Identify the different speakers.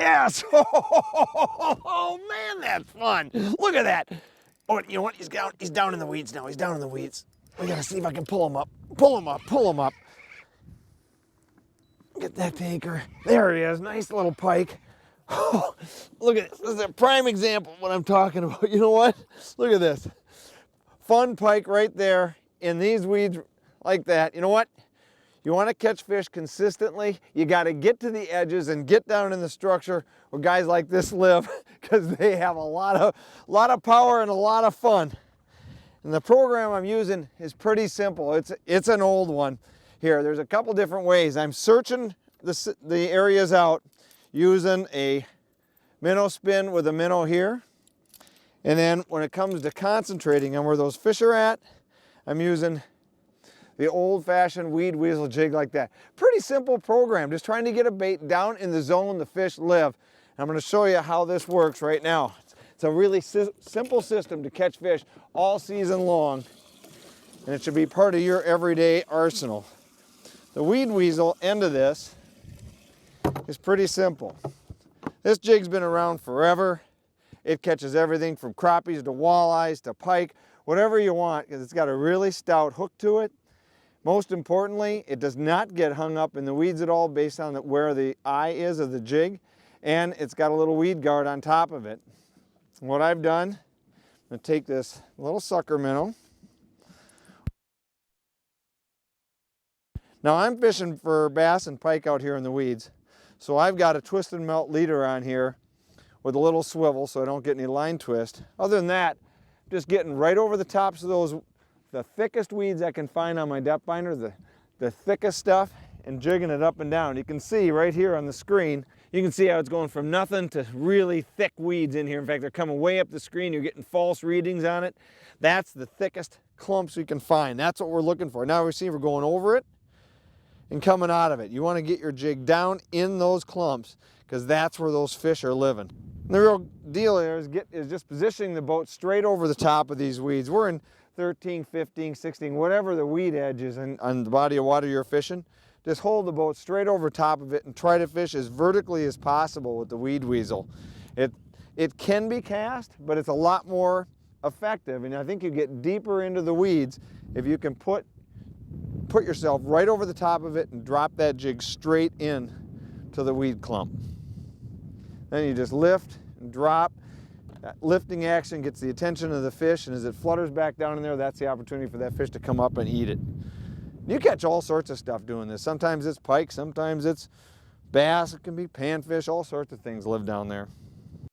Speaker 1: Yes! Oh man, that's fun. Look at that. Oh, you know what? He's down in the weeds now. He's down in the weeds. We gotta see if I can pull him up. Pull him up, pull him up. Get that tanker. There he is, nice little pike. Oh, look at this. This is a prime example of what I'm talking about. You know what? Look at this. Fun pike right there in these weeds like that. You know what? You want to catch fish consistently, you got to get to the edges and get down in the structure where guys like this live, because they have a lot of power and a lot of fun. And the program I'm using is pretty simple. It's an old one. Here, there's a couple different ways. I'm searching the areas out using a minnow spin with a minnow here. And then when it comes to concentrating on where those fish are at, I'm using the old-fashioned weed weasel jig like that. Pretty simple program, just trying to get a bait down in the zone the fish live. And I'm going to show you how this works right now. It's a really simple system to catch fish all season long, and it should be part of your everyday arsenal. The weed weasel end of this is pretty simple. This jig's been around forever. It catches everything from crappies to walleyes to pike, whatever you want, because it's got a really stout hook to it. Most importantly, it does not get hung up in the weeds at all based on where the eye is of the jig, and it's got a little weed guard on top of it. What I've done, I'm going to take this little sucker minnow. Now I'm fishing for bass and pike out here in the weeds, so I've got a twist and melt leader on here with a little swivel so I don't get any line twist. Other than that, just getting right over the tops of the thickest weeds I can find on my depth finder, the thickest stuff, and jigging it up and down. You can see right here on the screen, you can see how it's going from nothing to really thick weeds in here. In fact, they're coming way up the screen. You're getting false readings on it. That's the thickest clumps we can find. That's what we're looking for. Now we see we're going over it and coming out of it. You want to get your jig down in those clumps, because that's where those fish are living. And the real deal here is just positioning the boat straight over the top of these weeds. We're in 13, 15, 16, whatever the weed edge is on the body of water you're fishing. Just hold the boat straight over top of it and try to fish as vertically as possible with the weed weasel. It can be cast, but it's a lot more effective, and I think you get deeper into the weeds if you can put yourself right over the top of it and drop that jig straight in to the weed clump. Then you just lift and drop. That lifting action gets the attention of the fish, and as it flutters back down in there, that's the opportunity for that fish to come up and eat it. You catch all sorts of stuff doing this. Sometimes it's pike, sometimes it's bass, it can be panfish, all sorts of things live down there.